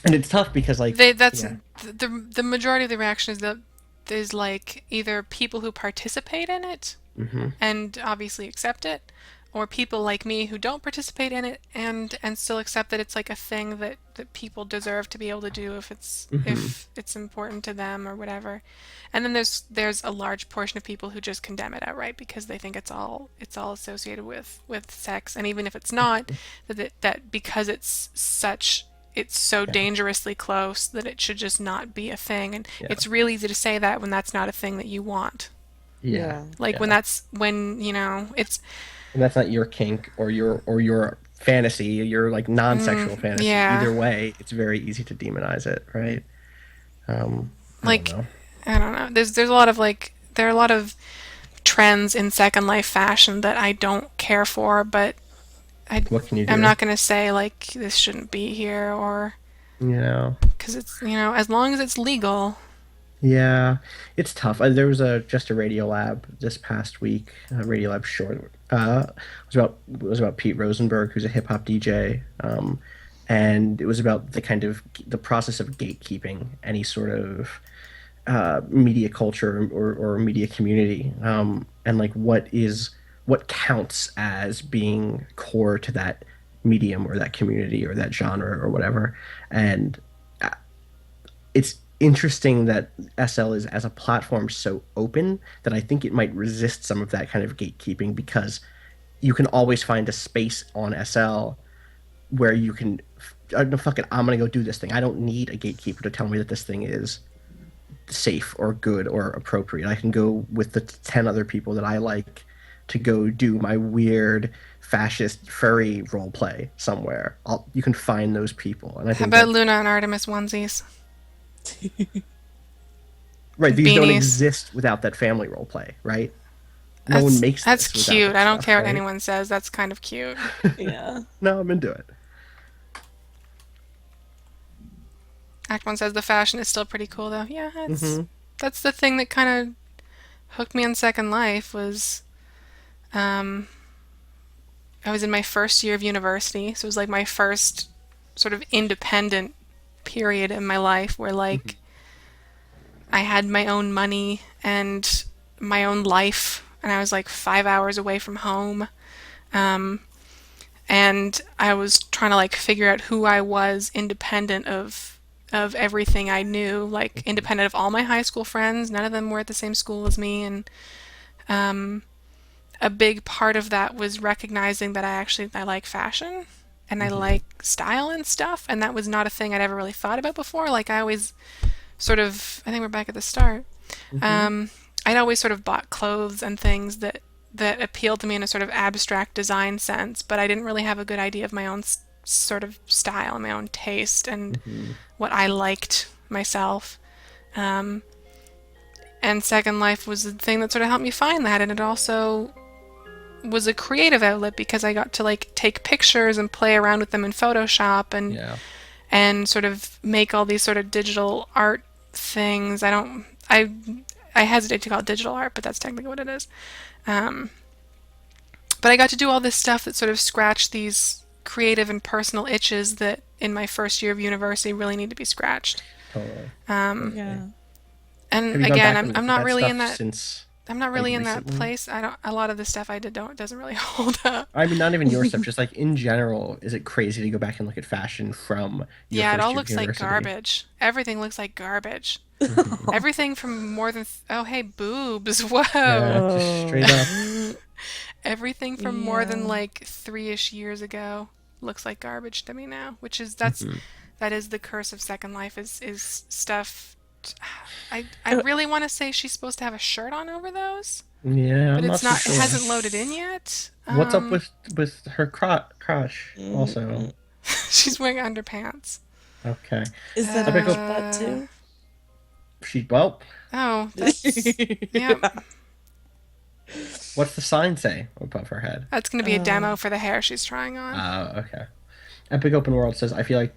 Speaker 1: and it's tough because like
Speaker 2: That's
Speaker 1: yeah,
Speaker 2: the majority of the reaction is that there's like either people who participate in it
Speaker 1: hmm
Speaker 2: and obviously accept it, or people like me who don't participate in it and still accept that it's like a thing that people deserve to be able to do
Speaker 1: hmm
Speaker 2: if it's important to them or whatever. And then there's a large portion of people who just condemn it outright because they think it's all associated with sex, and even if it's not, that because it's so
Speaker 1: yeah,
Speaker 2: dangerously close that it should just not be a thing. And
Speaker 1: yeah,
Speaker 2: it's real easy to say that when that's not a thing that you want.
Speaker 1: yeah,
Speaker 3: Yeah.
Speaker 2: Like when
Speaker 1: yeah.
Speaker 2: that's when, it's
Speaker 1: And that's not your kink or your fantasy, your like non-sexual fantasy.
Speaker 2: yeah.
Speaker 1: Either way, it's very easy to demonize it, right? I don't
Speaker 2: Like
Speaker 1: know.
Speaker 2: I don't know. There's a lot of like there are a lot of trends in Second Life fashion that I don't care for, but I
Speaker 1: What can you
Speaker 2: I'm
Speaker 1: do?
Speaker 2: not gonna say like this shouldn't be here or
Speaker 1: You know?
Speaker 2: because it's as long as it's legal.
Speaker 1: Yeah, it's tough. There was a Radio Lab this past week, a Radio Lab short. It was about Pete Rosenberg, who's a hip hop DJ, and it was about the kind of the process of gatekeeping any sort of media culture or media community, and like what counts as being core to that medium or that community or that genre or whatever. And it's interesting that SL is as a platform so open that I think it might resist some of that kind of gatekeeping because you can always find a space on SL where you can no fuck it, I'm gonna go do this thing. I don't need a gatekeeper to tell me that this thing is safe or good or appropriate. I can go with the 10 other people that I like to go do my weird fascist furry role play somewhere. You can find those people. And I
Speaker 2: How
Speaker 1: think
Speaker 2: about
Speaker 1: that,
Speaker 2: Luna and Artemis onesies,
Speaker 1: right, these don't
Speaker 2: beanies?
Speaker 1: exist without that family role play, right? No one makes
Speaker 2: That's
Speaker 1: this without
Speaker 2: cute.
Speaker 1: that
Speaker 2: I don't
Speaker 1: stuff,
Speaker 2: care what
Speaker 1: right?
Speaker 2: anyone says. That's kind of cute.
Speaker 3: Yeah.
Speaker 1: No, I'm into it.
Speaker 2: Act One says the fashion is still pretty cool though. Yeah,
Speaker 1: hmm
Speaker 2: that's the thing that kind of hooked me on Second Life was um, I was in my first year of university, so it was like my first sort of independent period in my life where like
Speaker 1: hmm
Speaker 2: I had my own money and my own life, and I was like 5 hours away from home. Um, and I was trying to like figure out who I was independent of everything I knew, like independent of all my high school friends. None of them were at the same school as me, and a big part of that was recognizing that I like fashion and I
Speaker 1: hmm
Speaker 2: like style and stuff, and that was not a thing I'd ever really thought about before. Like I always sort of, I think we're back at the start.
Speaker 1: hmm
Speaker 2: Um, I'd always sort of bought clothes and things that appealed to me in a sort of abstract design sense, but I didn't really have a good idea of my own sort of style, my own taste, and
Speaker 1: Hmm.
Speaker 2: what I liked myself. Um, and Second Life was the thing that sort of helped me find that, and it also was a creative outlet because I got to like take pictures and play around with them in Photoshop
Speaker 1: Yeah.
Speaker 2: and sort of make all these sort of digital art things. I hesitate to call it digital art, but that's technically what it is. Um, but I got to do all this stuff that sort of scratched these creative and personal itches that in my first year of university really need to be scratched.
Speaker 1: Totally.
Speaker 2: Um,
Speaker 1: Totally.
Speaker 3: Yeah.
Speaker 1: Have
Speaker 2: and
Speaker 1: you gone
Speaker 2: again,
Speaker 1: back and
Speaker 2: I'm
Speaker 1: looked at
Speaker 2: not
Speaker 1: that
Speaker 2: really in
Speaker 1: stuff
Speaker 2: that
Speaker 1: since
Speaker 2: I'm not
Speaker 1: like
Speaker 2: really in that
Speaker 1: recently?
Speaker 2: place. I don't a lot of the stuff I did don't doesn't really hold up.
Speaker 1: I mean, not even your stuff, just like in general, is it crazy to go back and look at fashion from your
Speaker 2: Yeah, it all
Speaker 1: first year of
Speaker 2: looks like
Speaker 1: university?
Speaker 2: garbage. Everything looks like garbage.
Speaker 1: Hmm.
Speaker 2: Everything from more than oh hey boobs. Whoa.
Speaker 1: Yeah, just straight up.
Speaker 3: Oh,
Speaker 2: Everything from more than
Speaker 3: yeah.
Speaker 2: like 3-ish years ago looks like garbage to me now, which is
Speaker 1: Hmm.
Speaker 2: that is the curse of Second Life is stuff. I
Speaker 3: Oh,
Speaker 2: really want to say she's supposed to have a shirt on over those,
Speaker 1: Yeah,
Speaker 2: but
Speaker 1: I'm not
Speaker 2: it's
Speaker 1: too
Speaker 2: not. It
Speaker 1: sure.
Speaker 2: hasn't loaded in yet.
Speaker 1: What's up with her crotch also?
Speaker 3: mm.
Speaker 2: She's wearing underpants.
Speaker 1: Okay.
Speaker 3: Is that
Speaker 1: I
Speaker 3: a
Speaker 1: pick
Speaker 3: push
Speaker 1: up
Speaker 3: bot
Speaker 2: Uh
Speaker 3: too?
Speaker 1: she well,
Speaker 2: oh, that's yep.
Speaker 1: what's the sign say above her head?
Speaker 2: That's going to be a
Speaker 3: Uh,
Speaker 2: demo for the hair she's trying on.
Speaker 1: Okay. Epic Open World says, I feel like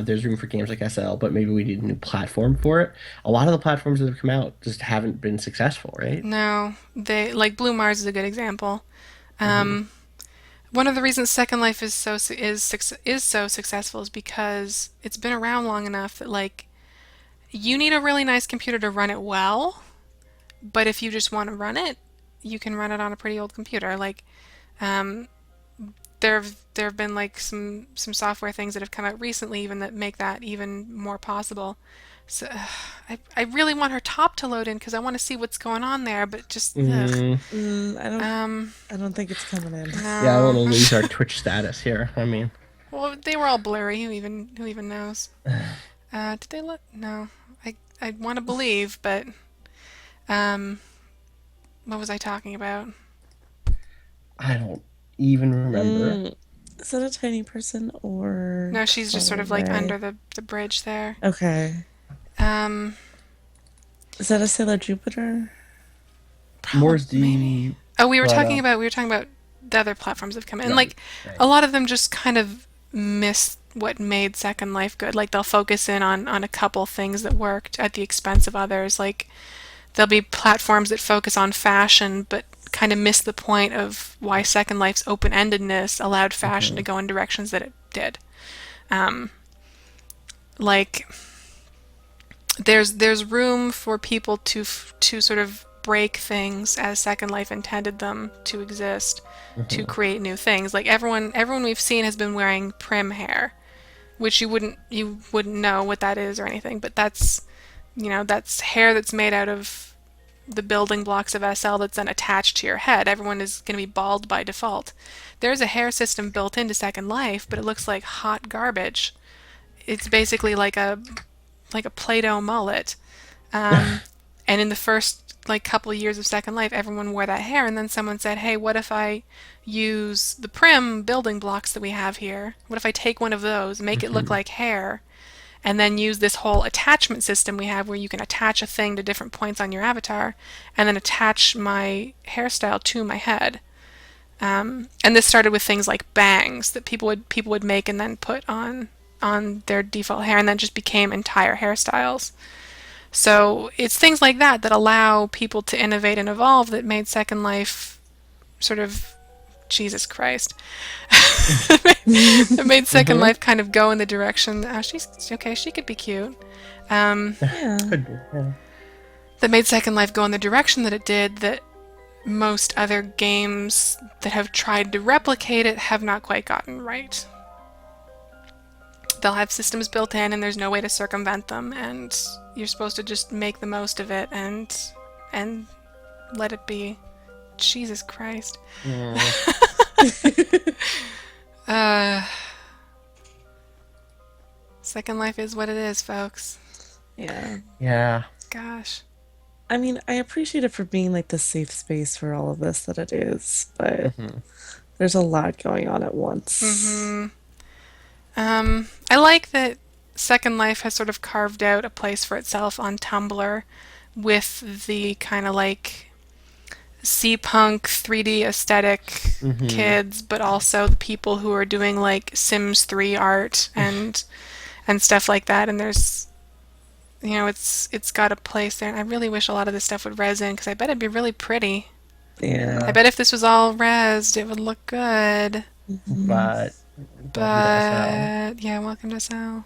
Speaker 1: there's room for games like SL, but maybe we need a new platform for it. A lot of the platforms that have come out just haven't been successful, right?
Speaker 2: No, they like Blue Mars is a good example.
Speaker 1: Hmm.
Speaker 2: Um, One of the reasons Second Life is so successful is because it's been around long enough that like you need a really nice computer to run it well, but if you just want to run it, you can run it on a pretty old computer. Like um, there have been like some software things that have come out recently even that make that even more possible. So I really want her top to load in because I want to see what's going on there, but just ugh.
Speaker 1: Mm,
Speaker 3: I don't.
Speaker 2: Um,
Speaker 3: I don't think it's coming in.
Speaker 1: yeah, I don't
Speaker 2: no.
Speaker 1: want to lose our Twitch status here. I mean,
Speaker 2: Well, they were all blurry. Who even knows? Did they look? No. I want to believe, but um, what was I talking about?
Speaker 1: I don't even remember.
Speaker 3: Mm, is that a tiny person or
Speaker 2: No, she's just sort
Speaker 3: far
Speaker 2: of like under
Speaker 3: away?
Speaker 2: the bridge there.
Speaker 3: Okay.
Speaker 2: Um,
Speaker 3: Is that a Sailor Jupiter?
Speaker 2: Probably
Speaker 1: More's
Speaker 2: maybe.
Speaker 1: the
Speaker 2: Oh,
Speaker 1: but
Speaker 2: we were talking about the other platforms that have come in.
Speaker 1: right,
Speaker 2: Like
Speaker 1: right.
Speaker 2: a lot of them just kind of miss what made Second Life good. Like they'll focus in on a couple things that worked at the expense of others. Like there'll be platforms that focus on fashion but kind of miss the point of why Second Life's open-endedness allowed fashion to
Speaker 1: Hmm.
Speaker 2: go in directions that it did. Um, like there's room for people to sort of break things as Second Life intended them to exist to
Speaker 1: Hmm.
Speaker 2: create new things. Like everyone we've seen has been wearing prim hair, which you wouldn't know what that is or anything, but that's hair that's made out of the building blocks of SL that's then attached to your head. Everyone is going to be bald by default. There's a hair system built into Second Life, but it looks like hot garbage. It's basically like a Play-Doh mullet. Um, and in the first like couple of years of Second Life, everyone wore that hair, and then someone said, "Hey, what if I use the prim building blocks that we have here? What if I take one of those, make it look
Speaker 1: Hmm.
Speaker 2: like hair, and then use this whole attachment system we have where you can attach a thing to different points on your avatar, and then attach my hairstyle to my head?" And this started with things like bangs that people would make and then put on their default hair, and then just became entire hairstyles. So it's things like that that allow people to innovate and evolve that made Second Life sort of Jesus Christ. That made Second
Speaker 1: Hmm.
Speaker 2: Life kind of go in the direction. Oh, she's okay. She could be cute. Um,
Speaker 3: Yeah.
Speaker 1: Could be. Yeah.
Speaker 2: that made Second Life go in the direction that it did. That most other games that have tried to replicate it have not quite gotten right. They'll have systems built in, and there's no way to circumvent them, and you're supposed to just make the most of it and let it be. Jesus Christ.
Speaker 1: Mm,
Speaker 2: Uh, Second Life is what it is, folks.
Speaker 3: Yeah.
Speaker 1: yeah.
Speaker 2: Gosh.
Speaker 3: I mean, I appreciate it for being like the safe space for all of this that it is, but
Speaker 1: Hmm.
Speaker 3: there's a lot going on at once.
Speaker 2: Mm-hmm. I like that Second Life has sort of carved out a place for itself on Tumblr with the kind of like C-punk 3D aesthetic
Speaker 1: Hmm.
Speaker 2: kids, but also the people who are doing like Sims 3 art and stuff like that. And there's it's got a place there. And I really wish a lot of this stuff would res in because I bet it'd be really pretty. I
Speaker 3: Yeah.
Speaker 1: Yeah,
Speaker 2: bet if this was all resed, it would look good.
Speaker 3: Mhm.
Speaker 1: but welcome to SL.
Speaker 2: But yeah, welcome to Sal.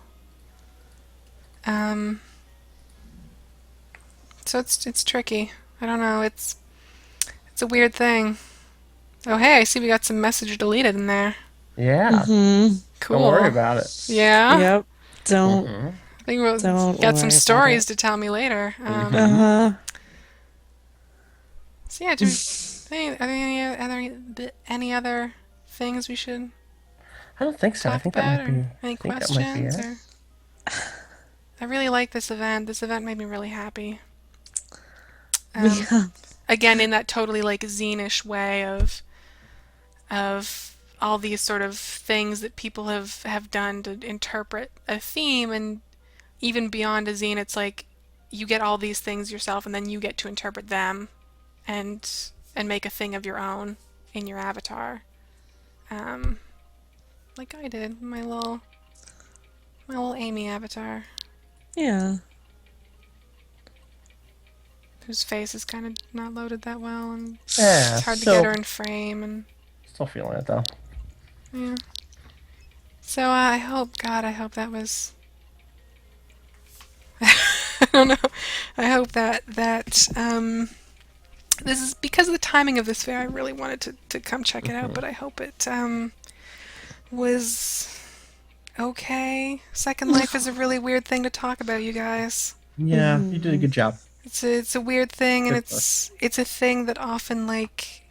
Speaker 2: Um, so it's tricky. I don't know. It's a weird thing. Oh hey, I see we got some message deleted in there.
Speaker 1: Yeah,
Speaker 3: Mhm.
Speaker 1: don't worry
Speaker 2: Cool.
Speaker 1: about it.
Speaker 2: Yeah.
Speaker 3: Yep. Don't
Speaker 1: Hmm.
Speaker 2: I think we'll
Speaker 3: don't
Speaker 2: got some
Speaker 3: worry about it.
Speaker 2: stories to tell me later.
Speaker 1: Hmm.
Speaker 3: Uh-huh.
Speaker 2: So yeah, do we, are there any other things we should
Speaker 1: I don't think so. I
Speaker 2: talk
Speaker 1: think that
Speaker 2: about
Speaker 1: might be.
Speaker 2: or
Speaker 1: I
Speaker 2: any
Speaker 1: think that might be
Speaker 2: questions
Speaker 1: it.
Speaker 2: or I really like this event. This event made me really happy.
Speaker 3: We
Speaker 2: Um, Again, in that totally like zine-ish way of all these sort of things that people have done to interpret a theme, and even beyond a zine, it's like you get all these things yourself, and then you get to interpret them and make a thing of your own in your avatar, um, like I did my little Amy avatar,
Speaker 3: yeah.
Speaker 2: whose face is kind of not loaded that well, and
Speaker 1: Yeah,
Speaker 2: it's hard to get her
Speaker 1: still,
Speaker 2: in frame, and
Speaker 1: still feeling it though.
Speaker 2: yeah. So God, I hope that was. I don't know. I hope that this is because of the timing of this fair. I really wanted to come check it out,
Speaker 1: Hmm.
Speaker 2: but I hope it was okay. Second Life is a really weird thing to talk about, you guys.
Speaker 1: Yeah, you did a
Speaker 3: Hmm.
Speaker 1: good job.
Speaker 2: It's a weird thing, and
Speaker 1: Good push.
Speaker 2: it's a thing that often like,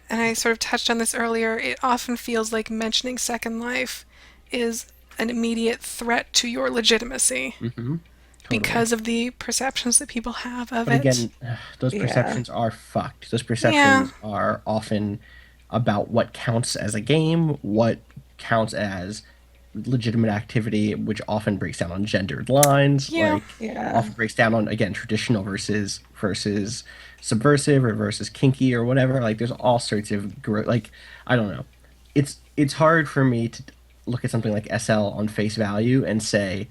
Speaker 2: and I sort of touched on this earlier. It often feels like mentioning Second Life is an immediate threat to your legitimacy
Speaker 1: Hmm. Totally.
Speaker 2: because of the perceptions that people have of
Speaker 1: But
Speaker 2: it.
Speaker 1: again, those
Speaker 3: Yeah.
Speaker 1: perceptions are fucked. Those
Speaker 2: Yeah.
Speaker 1: perceptions are often about what counts as a game, what counts as legitimate activity, which often breaks down on gendered lines,
Speaker 2: Yeah.
Speaker 1: like
Speaker 3: Yeah.
Speaker 1: often breaks down on again traditional versus subversive or versus kinky or whatever. Like there's all sorts of like I don't know. It's hard for me to look at something like SL on face value and say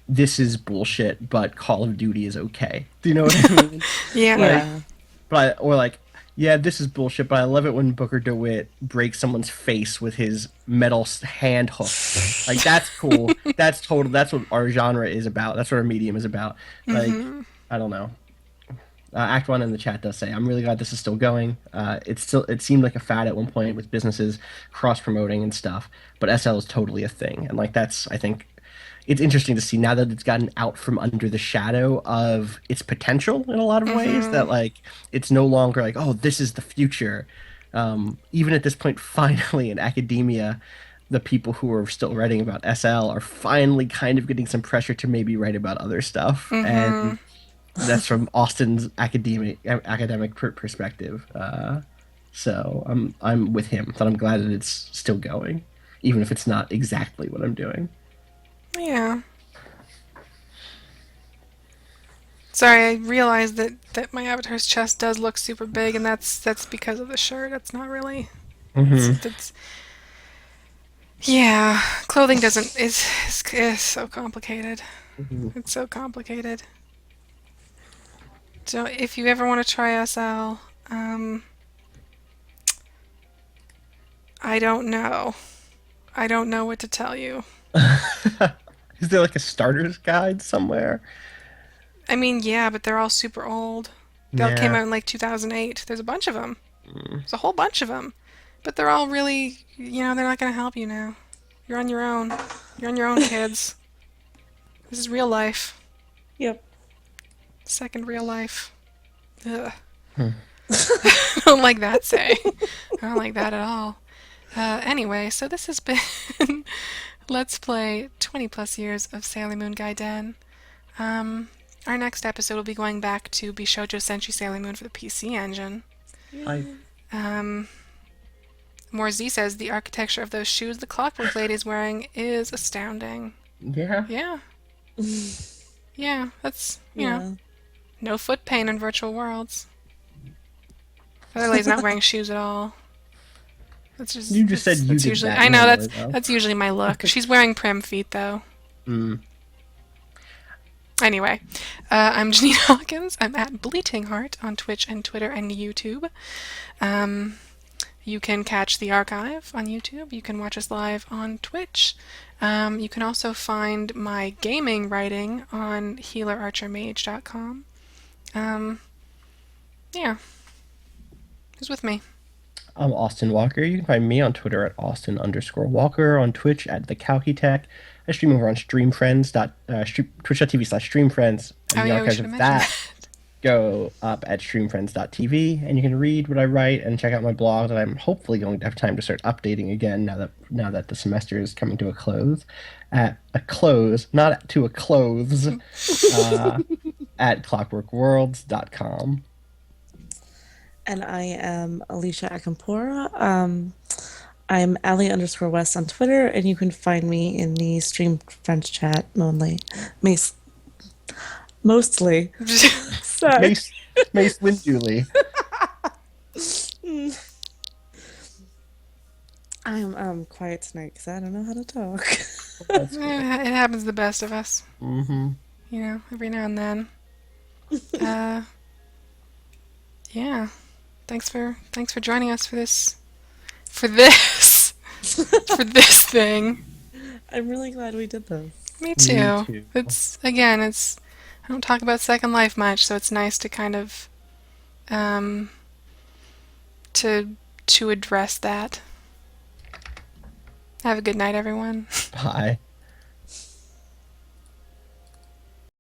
Speaker 1: this is bullshit, but Call of Duty is okay. Do you know what I mean?
Speaker 2: Yeah.
Speaker 1: Like,
Speaker 3: Yeah.
Speaker 1: or like, yeah, this is bullshit, but I love it when Booker DeWitt breaks someone's face with his metal hand hook. Like that's cool. That's total. That's what our genre is about. That's what our medium is about. Like,
Speaker 2: Mm-hmm.
Speaker 1: I don't know. Act One in the chat does say, "I'm really glad this is still going. It seemed like a fad at one point with businesses cross promoting and stuff, but SL is totally a thing, and like that's I think it's interesting to see now that it's gotten out from under the shadow of its potential in a lot of ways.
Speaker 2: Mm-hmm.
Speaker 1: That like it's no longer like oh this is the future. Even at this point, finally in academia." The people who are still writing about SL are finally kind of getting some pressure to maybe write about other stuff,
Speaker 2: Mm-hmm.
Speaker 1: and that's from Austin's academic perspective. So I'm with him. But I'm glad that it's still going, even if it's not exactly what I'm doing.
Speaker 2: Yeah. Sorry, I realized that my avatar's chest does look super big, and that's because of the shirt. That's not really. It's
Speaker 1: Hmm.
Speaker 2: that's yeah. Clothing doesn't is so complicated.
Speaker 1: Hmm.
Speaker 2: It's so complicated. So if you ever want to try SL, I don't know. I don't know what to tell you.
Speaker 1: Is there like a starter's guide somewhere?
Speaker 2: I mean, yeah, but they're all super old. They all came
Speaker 1: Yeah.
Speaker 2: out in like 2008. There's a bunch of them.
Speaker 1: Mm.
Speaker 2: There's a whole bunch of them. But they're all really, they're not going to help you now. You're on your own. You're on your own, kids. This is real life.
Speaker 3: Yep.
Speaker 2: Second real life. Ugh.
Speaker 1: Hmm.
Speaker 2: I don't like that say. I don't like that at all. Anyway, so this has been Let's Play 20 plus years of Sailor Moon Gaiden. Um, our next episode will be going back to Bishojo Senshi Sailor Moon for the PC Engine.
Speaker 1: I
Speaker 3: Yay.
Speaker 2: Um, More Z says the architecture of those shoes the Clockwork Lady is wearing is astounding.
Speaker 1: yeah.
Speaker 2: Yeah, yeah, that's,
Speaker 3: Yeah.
Speaker 2: no foot pain in virtual worlds. Other lady's not wearing shoes at all. That's
Speaker 1: You
Speaker 2: just,
Speaker 1: just said you
Speaker 2: that's
Speaker 1: did
Speaker 2: usually,
Speaker 1: that
Speaker 2: I know,
Speaker 1: normally though.
Speaker 2: that's usually my look. She's wearing prim feet though.
Speaker 1: Mm.
Speaker 2: Anyway, I'm Janine Hawkins. I'm at Bleating Heart on Twitch and Twitter and YouTube. You can catch the archive on YouTube. You can watch us live on Twitch. You can also find my gaming writing on healerarchermage.com. Yeah, who's with me?
Speaker 1: I'm Austin Walker. You can find me on Twitter at Austin_Walker, on Twitch at TheCalcyTech. I stream over on twitch.tv/StreamFriends,
Speaker 2: Oh
Speaker 1: and the
Speaker 2: yeah, we
Speaker 1: archives
Speaker 2: should have
Speaker 1: of
Speaker 2: mentioned
Speaker 1: that go up at streamfriends.tv, and you can read what I write and check out my blog that I'm hopefully going to have time to start updating again now that the semester is coming to a close. At a close, not to a clothes, at clockworkworlds.com.
Speaker 3: And I am Alicia Akampora. I'm Ali_West on Twitter, and you can find me in the Stream Friends chat mostly. Sorry.
Speaker 1: Mace Winduley.
Speaker 3: I'm quiet tonight because I don't know how to talk.
Speaker 1: That's
Speaker 2: it
Speaker 1: cool.
Speaker 2: happens to the best of us,
Speaker 1: Mm-hmm.
Speaker 2: every now and then. Yeah. Thanks for joining us for this thing.
Speaker 3: I'm really glad we did this.
Speaker 2: Me
Speaker 1: Me
Speaker 2: too.
Speaker 1: too.
Speaker 2: It's I don't talk about Second Life much, so it's nice to kind of um to address that. Have a good night, everyone.
Speaker 1: Bye.